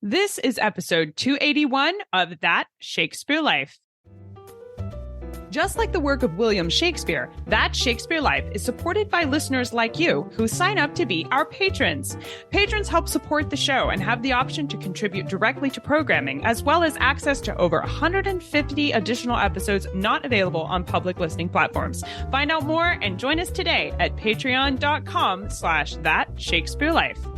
This is episode 281 of That Shakespeare Life. Just like the work of William Shakespeare, That Shakespeare Life is supported by listeners like you who sign up to be our patrons. Patrons help support the show and have the option to contribute directly to programming, as well as access to over 150 additional episodes not available on public listening platforms. Find out more and join us today at patreon.com/thatshakespearelife.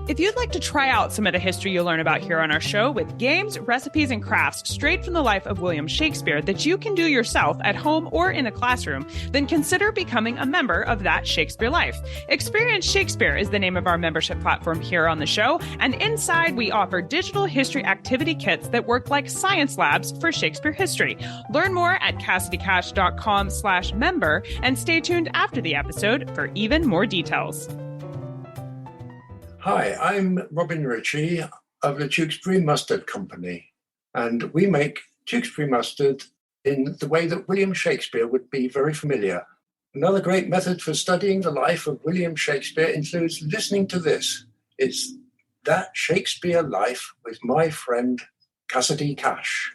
If you'd like to try out some of the history you'll learn about here on our show with games, recipes, and crafts straight from the life of William Shakespeare that you can do yourself at home or in a classroom, then consider becoming a member of That Shakespeare Life. Experience Shakespeare is the name of our membership platform here on the show, and inside we offer digital history activity kits that work like science labs for Shakespeare history. Learn more at CassidyCash.com/member and stay tuned after the episode for even more details. Hi, I'm Robin Ritchie of the Tewkesbury Mustard Company, and we make Tewkesbury mustard in the way that William Shakespeare would be very familiar. Another great method for studying the life of William Shakespeare includes listening to this. It's That Shakespeare Life with my friend Cassidy Cash.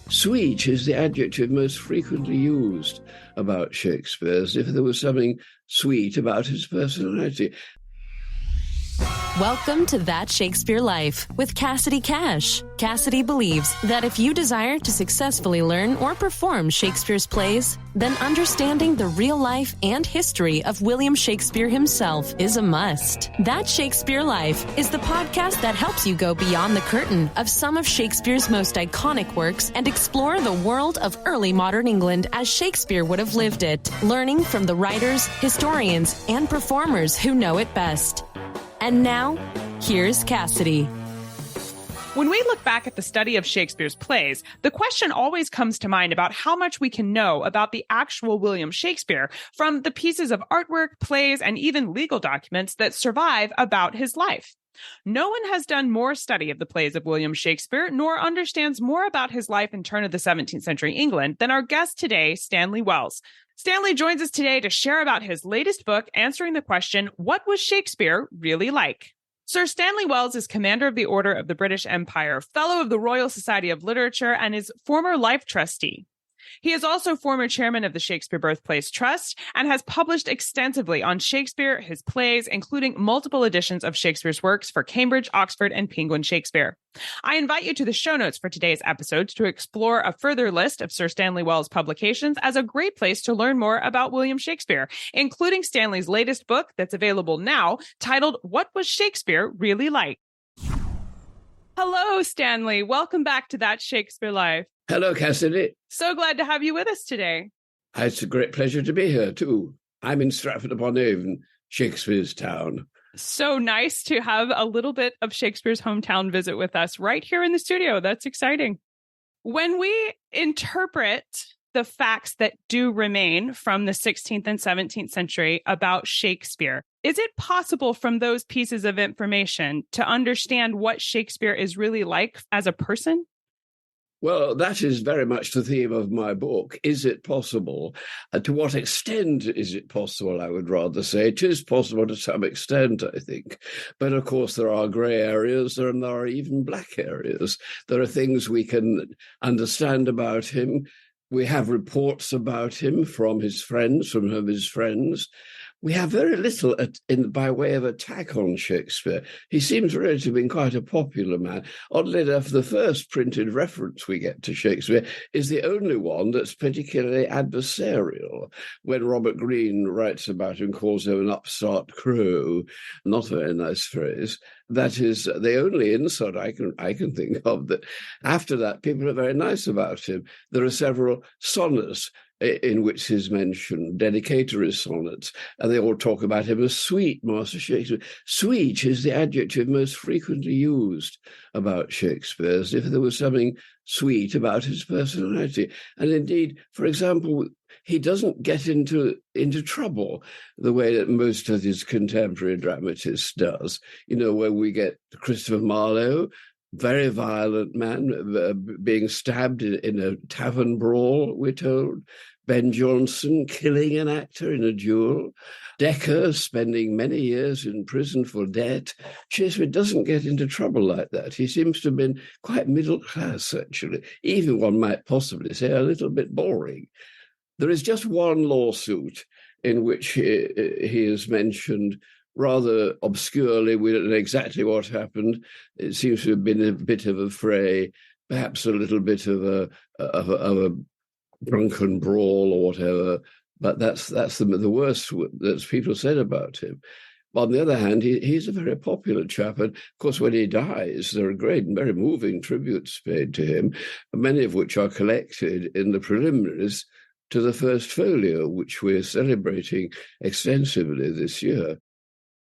Sweet is the adjective most frequently used about Shakespeare, as if there was something sweet about his personality. Welcome to That Shakespeare Life with Cassidy Cash. Cassidy believes that if you desire to successfully learn or perform Shakespeare's plays, then understanding the real life and history of William Shakespeare himself is a must. That Shakespeare Life is the podcast that helps you go beyond the curtain of some of Shakespeare's most iconic works and explore the world of early modern England as Shakespeare would have lived it, learning from the writers, historians, and performers who know it best. And now, here's Cassidy. When we look back at the study of Shakespeare's plays, the question always comes to mind about how much we can know about the actual William Shakespeare from the pieces of artwork, plays, and even legal documents that survive about his life. No one has done more study of the plays of William Shakespeare, nor understands more about his life in turn of the 17th century England than our guest today, Stanley Wells. Stanley joins us today to share about his latest book, answering the question, what was Shakespeare really like? Sir Stanley Wells is Commander of the Order of the British Empire, Fellow of the Royal Society of Literature, and is former life trustee. He is also former chairman of the Shakespeare Birthplace Trust and has published extensively on Shakespeare, his plays, including multiple editions of Shakespeare's works for Cambridge, Oxford, and Penguin Shakespeare. I invite you to the show notes for today's episode to explore a further list of Sir Stanley Wells' publications as a great place to learn more about William Shakespeare, including Stanley's latest book that's available now, titled What Was Shakespeare Really Like? Hello, Stanley. Welcome back to That Shakespeare Life. Hello, Cassidy. So glad to have you with us today. It's a great pleasure to be here, too. I'm in Stratford-upon-Avon, Shakespeare's town. So nice to have a little bit of Shakespeare's hometown visit with us right here in the studio. That's exciting. When we interpret the facts that do remain from the 16th and 17th century about Shakespeare, is it possible from those pieces of information to understand what Shakespeare is really like as a person? Well, that is very much the theme of my book. Is it possible? To what extent is it possible, I would rather say? It is possible to some extent, I think. But of course, there are grey areas and there are even black areas. There are things we can understand about him. We have reports about him from his friends, We have very little by way of attack on Shakespeare. He seems really to have been quite a popular man. Oddly enough, the first printed reference we get to Shakespeare is the only one that's particularly adversarial. When Robert Greene writes about him, calls him an upstart crow, not a very nice phrase. That is the only insult I can think of. That after that, people are very nice about him. There are several sonnets in which he's mentioned, dedicatory sonnets, and they all talk about him as sweet, Master Shakespeare. Sweet is the adjective most frequently used about Shakespeare, as if there was something sweet about his personality. And indeed, for example, he doesn't get into trouble the way that most of his contemporary dramatists does. You know, when we get Christopher Marlowe, very violent man, being stabbed in a tavern brawl, we're told. Ben Jonson killing an actor in a duel. Dekker spending many years in prison for debt. Shakespeare doesn't get into trouble like that. He seems to have been quite middle class, actually. Even one might possibly say a little bit boring. There is just one lawsuit in which he is mentioned rather obscurely. We don't know exactly what happened. It seems to have been a bit of a fray, perhaps a little bit of a drunken brawl or whatever. But that's the worst that people said about him. On the other hand, he's a very popular chap. And of course, when he dies, there are great and very moving tributes paid to him, many of which are collected in the preliminaries to the first folio, which we're celebrating extensively this year.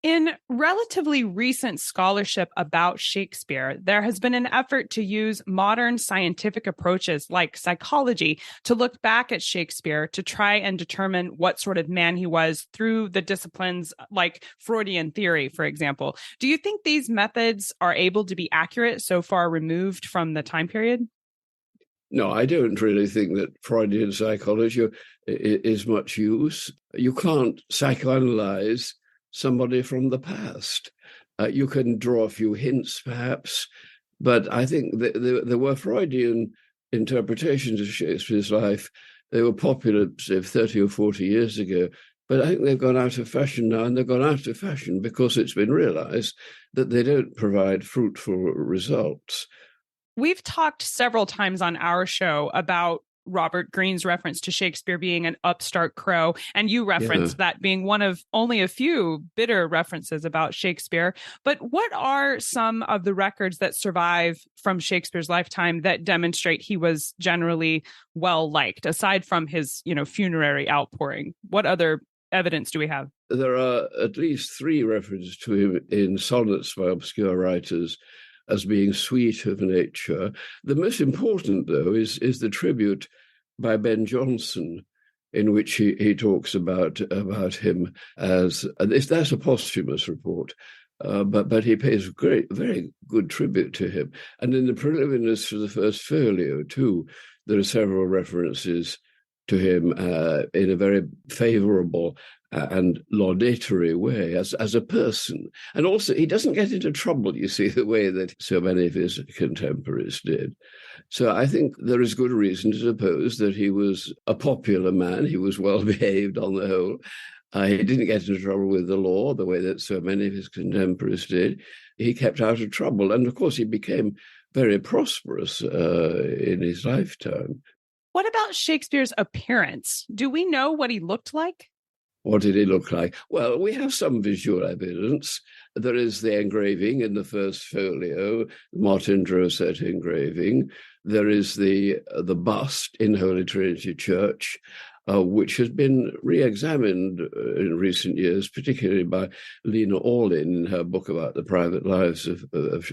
In relatively recent scholarship about Shakespeare, there has been an effort to use modern scientific approaches like psychology to look back at Shakespeare to try and determine what sort of man he was through the disciplines like Freudian theory, for example. Do you think these methods are able to be accurate so far removed from the time period? No, I don't really think that Freudian psychology is much use. You can't psychoanalyze somebody from the past. You can draw a few hints, perhaps, but I think there were Freudian interpretations of Shakespeare's life. They were popular, say, 30 or 40 years ago, but I think they've gone out of fashion now, and they've gone out of fashion because it's been realized that they don't provide fruitful results. We've talked several times on our show about Robert Greene's reference to Shakespeare being an upstart crow, and you referenced that being one of only a few bitter references about Shakespeare. But what are some of the records that survive from Shakespeare's lifetime that demonstrate he was generally well-liked, aside from his, funerary outpouring? What other evidence do we have? There are at least 3 references to him in sonnets by obscure writers as being sweet of nature. The most important, though, is the tribute by Ben Jonson, in which he talks about him as, that's a posthumous report, but he pays very good tribute to him. And in the preliminaries for the first folio, too, there are several references to him in a very favourable and laudatory way as a person. And also, he doesn't get into trouble, you see, the way that so many of his contemporaries did. So I think there is good reason to suppose that he was a popular man. He was well-behaved on the whole. He didn't get into trouble with the law the way that so many of his contemporaries did. He kept out of trouble. And of course, he became very prosperous in his lifetime. What about Shakespeare's appearance? Do we know what he looked like? What did he look like? Well, we have some visual evidence. There is the engraving in the first folio, Martin Drosset engraving. There is the bust in Holy Trinity Church, which has been re-examined in recent years, particularly by Lena Orlin in her book about the private lives of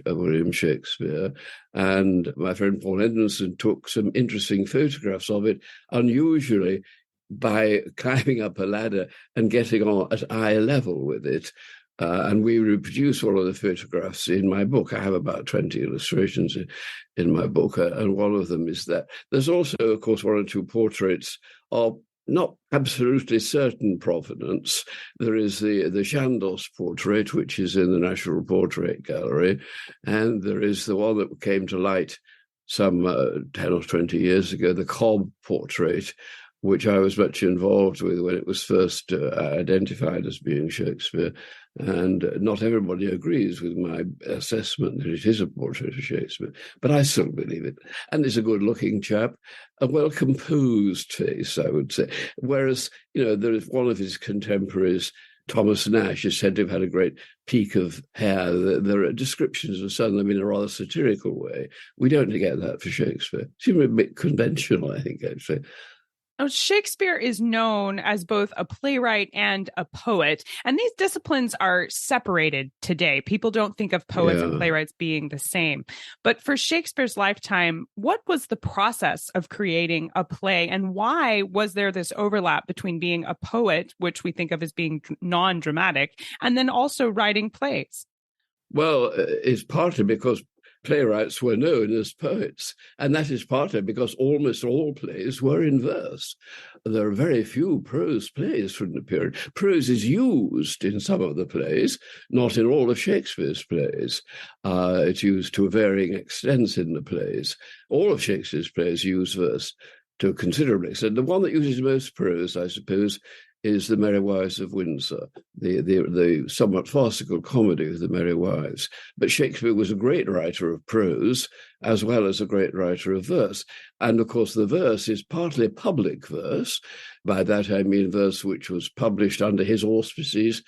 William Shakespeare. And my friend Paul Henderson took some interesting photographs of it, unusually by climbing up a ladder and getting on at eye level with it. And we reproduce all of the photographs in my book. I have about 20 illustrations in my book, and one of them is that. There's also, of course, 1 or 2 portraits of not absolutely certain provenance. There is the Chandos portrait, which is in the National Portrait Gallery, and there is the one that came to light some 10 or 20 years ago, the Cobb portrait, which I was much involved with when it was first identified as being Shakespeare. And not everybody agrees with my assessment that it is a portrait of Shakespeare, but I still believe it. And he's a good-looking chap, a well-composed face, I would say. Whereas, there is one of his contemporaries, Thomas Nash, is said to have had a great peak of hair. There are descriptions of some of them in a rather satirical way. We don't get that for Shakespeare. Seems a bit conventional, I think, actually. Now, Shakespeare is known as both a playwright and a poet, and these disciplines are separated today. People don't think of poets and playwrights being the same. But for Shakespeare's lifetime, what was the process of creating a play, and why was there this overlap between being a poet, which we think of as being non-dramatic, and then also writing plays? Well, it's partly because playwrights were known as poets. And that is partly because almost all plays were in verse. There are very few prose plays from the period. Prose is used in some of the plays, not in all of Shakespeare's plays. It's used to varying extents in the plays. All of Shakespeare's plays use verse to a considerable extent. The one that uses most prose, I suppose, is The Merry Wives of Windsor, the somewhat farcical comedy of The Merry Wives. But Shakespeare was a great writer of prose as well as a great writer of verse. And of course, the verse is partly public verse. By that I mean verse which was published under his auspices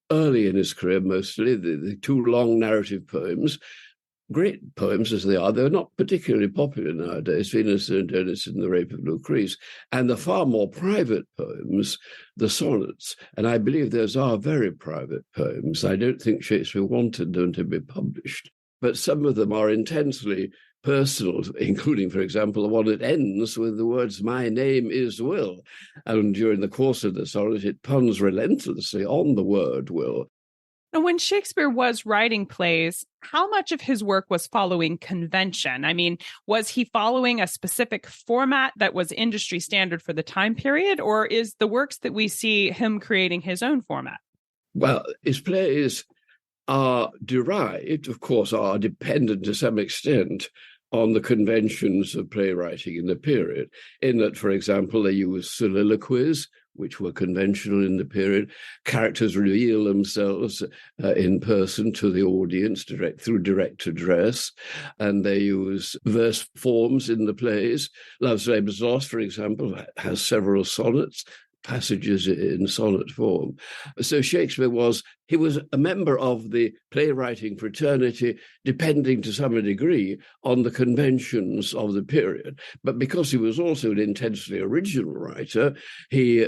early in his career, mostly, the two long narrative poems. Great poems as they are, they're not particularly popular nowadays, Venus and Adonis and the Rape of Lucrece, and the far more private poems, the sonnets. And I believe those are very private poems. I don't think Shakespeare wanted them to be published, but some of them are intensely personal, including, for example, the one that ends with the words, "My name is Will." And during the course of the sonnet, it puns relentlessly on the word will. And when Shakespeare was writing plays, how much of his work was following convention? I mean, was he following a specific format that was industry standard for the time period, or is the works that we see him creating his own format? Well, his plays are derived, of course, are dependent to some extent on the conventions of playwriting in the period, in that, for example, they use soliloquies, which were conventional in the period. Characters reveal themselves in person to the audience through direct address, and they use verse forms in the plays. Love's Labour's Lost, for example, has several sonnets, passages in sonnet form. So Shakespeare was a member of the playwriting fraternity, depending to some degree on the conventions of the period. But because he was also an intensely original writer, he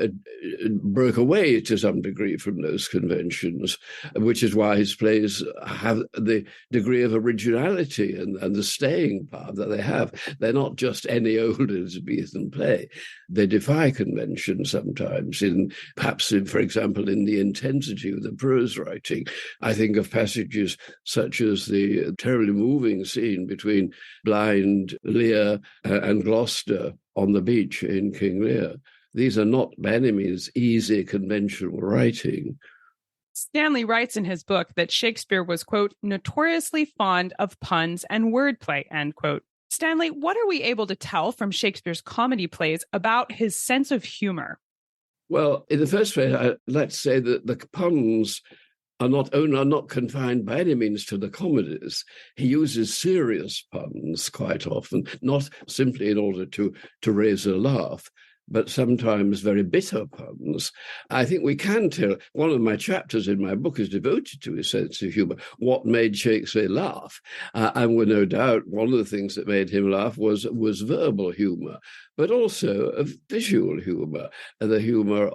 broke away to some degree from those conventions, which is why his plays have the degree of originality and the staying power that they have. They're not just any old Elizabethan play. They defy convention sometimes, for example, in the intensity of the prose writing. I think of passages such as the terribly moving scene between blind Lear and Gloucester on the beach in King Lear. These are not by any means easy conventional writing. Stanley writes in his book that Shakespeare was, quote, notoriously fond of puns and wordplay, end quote. Stanley, what are we able to tell from Shakespeare's comedy plays about his sense of humor? Well, in the first place, let's say that the puns are not confined by any means to the comedies. He uses serious puns quite often, not simply in order to raise a laugh, but sometimes very bitter puns. I think we can tell. One of my chapters in my book is devoted to his sense of humor, what made Shakespeare laugh. And with no doubt, one of the things that made him laugh was verbal humor, but also a visual humor, the humor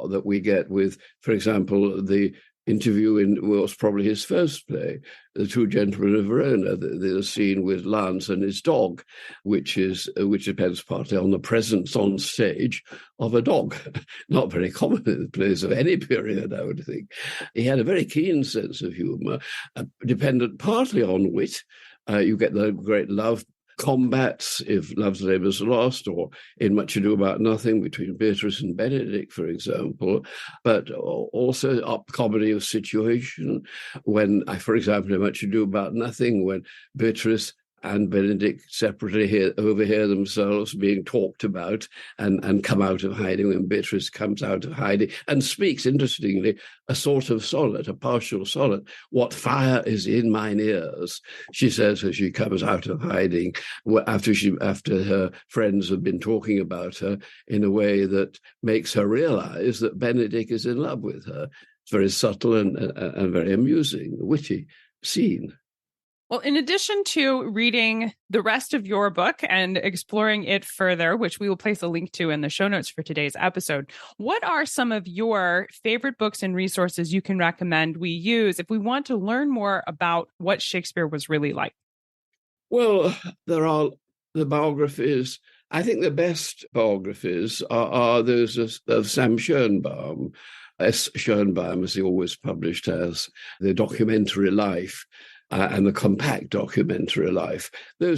that we get with, for example, the interview in was probably his first play, The Two Gentlemen of Verona, the scene with Lance and his dog, which depends partly on the presence on stage of a dog. Not very common in the plays of any period, I would think. He had a very keen sense of humour, dependent partly on wit. You get the great love combats, if Love's Labour's Lost, or in Much Ado About Nothing between Beatrice and Benedict, for example, but also up comedy of situation when, for example, in Much Ado About Nothing, when Beatrice and Benedict separately overhear themselves being talked about and come out of hiding, when Beatrice comes out of hiding and speaks, interestingly, a sort of sonnet, a partial sonnet. What fire is in mine ears, she says as she comes out of hiding, after her friends have been talking about her in a way that makes her realize that Benedict is in love with her. It's very subtle and very amusing, witty scene. Well, in addition to reading the rest of your book and exploring it further, which we will place a link to in the show notes for today's episode, what are some of your favorite books and resources you can recommend we use if we want to learn more about what Shakespeare was really like? Well, there are the biographies. I think the best biographies are those of Sam Schoenbaum. S. Schoenbaum, as he always published as, the documentary life and the compact documentary life. They're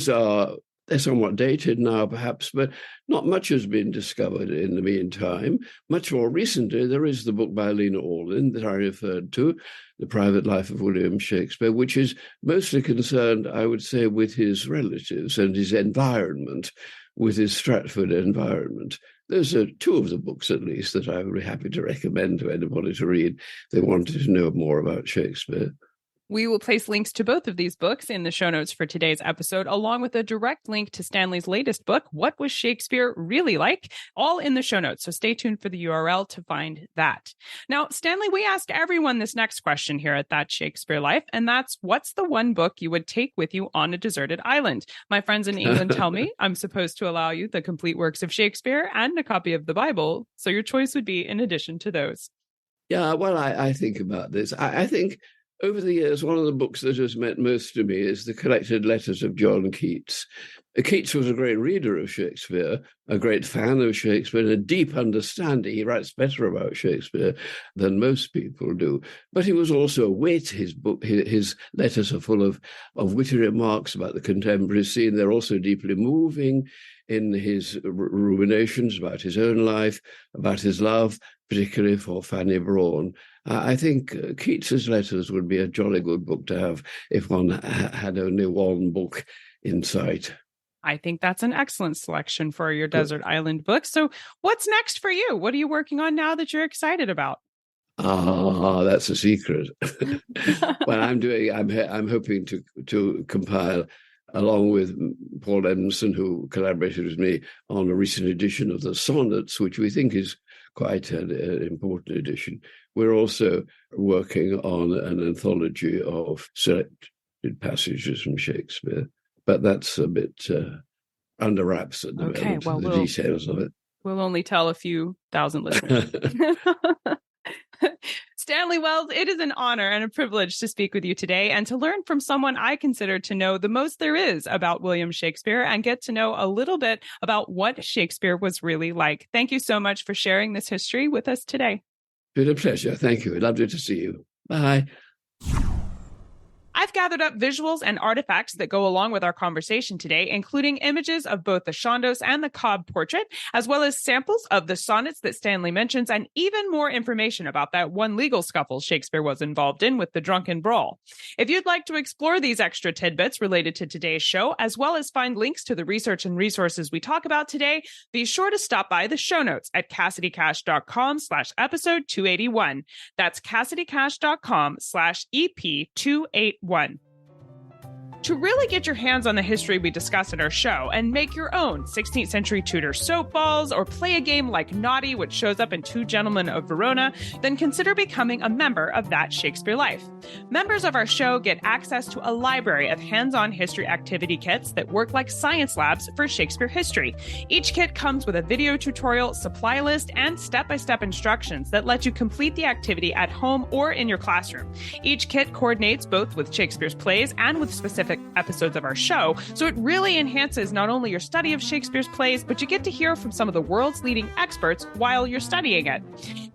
somewhat dated now, perhaps, but not much has been discovered in the meantime. Much more recently, there is the book by Lena Alden that I referred to, The Private Life of William Shakespeare, which is mostly concerned, I would say, with his relatives and his environment, with his Stratford environment. Those are two of the books, at least, that I would be happy to recommend to anybody to read if they wanted to know more about Shakespeare. We will place links to both of these books in the show notes for today's episode, along with a direct link to Stanley's latest book, What Was Shakespeare Really Like? All in the show notes. So stay tuned for the URL to find that. Now, Stanley, we ask everyone this next question here at That Shakespeare Life, and that's, what's the one book you would take with you on a deserted island? My friends in England tell me I'm supposed to allow you the complete works of Shakespeare and a copy of the Bible. So your choice would be in addition to those. Yeah, well, I think about this. I think over the years, one of the books that has meant most to me is the collected letters of John Keats. Keats was a great reader of Shakespeare, a great fan of Shakespeare, and a deep understanding. He writes better about Shakespeare than most people do. But he was also a wit. His letters are full of witty remarks about the contemporary scene. They're also deeply moving in his ruminations about his own life, about his love, particularly for Fanny Brawne. I think Keats's letters would be a jolly good book to have if one had only one book in sight. I think that's an excellent selection for your desert island book. So what's next for you? What are you working on now that you're excited about? That's a secret. Well, I'm hoping to compile, along with Paul Edmondson, who collaborated with me on a recent edition of the Sonnets, which we think is quite an important edition. We're also working on an anthology of selected passages from Shakespeare, but that's a bit under wraps at the moment, well, the details of it. We'll only tell a few thousand listeners. Stanley Wells, it is an honor and a privilege to speak with you today and to learn from someone I consider to know the most there is about William Shakespeare and get to know a little bit about what Shakespeare was really like. Thank you so much for sharing this history with us today. It's been a pleasure. Thank you. Lovely to see you. Bye. I've gathered up visuals and artifacts that go along with our conversation today, including images of both the Chandos and the Cobb portrait, as well as samples of the sonnets that Stanley mentions, and even more information about that one legal scuffle Shakespeare was involved in with the drunken brawl. If you'd like to explore these extra tidbits related to today's show, as well as find links to the research and resources we talk about today, be sure to stop by the show notes at CassidyCash.com/episode 281. That's CassidyCash.com/EP281. To really get your hands on the history we discuss in our show and make your own 16th century Tudor soap balls or play a game like Naughty, which shows up in Two Gentlemen of Verona, then consider becoming a member of That Shakespeare Life. Members of our show get access to a library of hands-on history activity kits that work like science labs for Shakespeare history. Each kit comes with a video tutorial, supply list, and step-by-step instructions that let you complete the activity at home or in your classroom. Each kit coordinates both with Shakespeare's plays and with specific episodes of our show, so it really enhances not only your study of Shakespeare's plays, but you get to hear from some of the world's leading experts while you're studying it.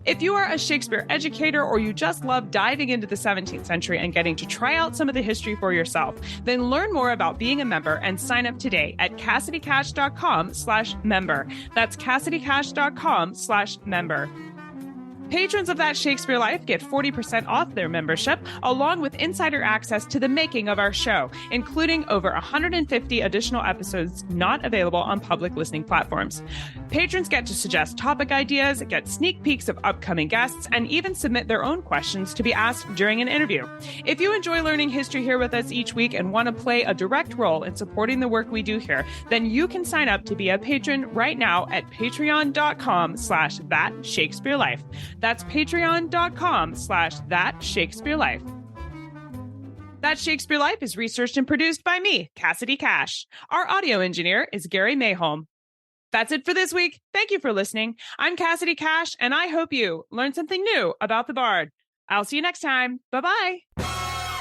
If you are a Shakespeare educator or you just love diving into the 17th century and getting to try out some of the history for yourself, then learn more about being a member and sign up today at CassidyCash.com/member. That's CassidyCash.com/member. Patrons of That Shakespeare Life get 40% off their membership, along with insider access to the making of our show, including over 150 additional episodes not available on public listening platforms. Patrons get to suggest topic ideas, get sneak peeks of upcoming guests, and even submit their own questions to be asked during an interview. If you enjoy learning history here with us each week and want to play a direct role in supporting the work we do here, then you can sign up to be a patron right now at patreon.com/thatshakespearelife. That's patreon.com/thatshakespearelife. That Shakespeare Life is researched and produced by me, Cassidy Cash. Our audio engineer is Gary Mayholm. That's it for this week. Thank you for listening. I'm Cassidy Cash, and I hope you learned something new about the Bard. I'll see you next time. Bye-bye.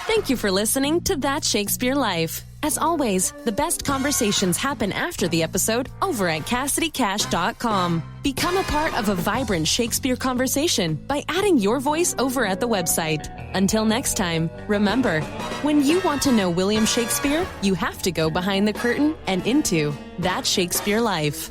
Thank you for listening to That Shakespeare Life. As always, the best conversations happen after the episode over at CassidyCash.com. Become a part of a vibrant Shakespeare conversation by adding your voice over at the website. Until next time, remember, when you want to know William Shakespeare, you have to go behind the curtain and into That Shakespeare Life.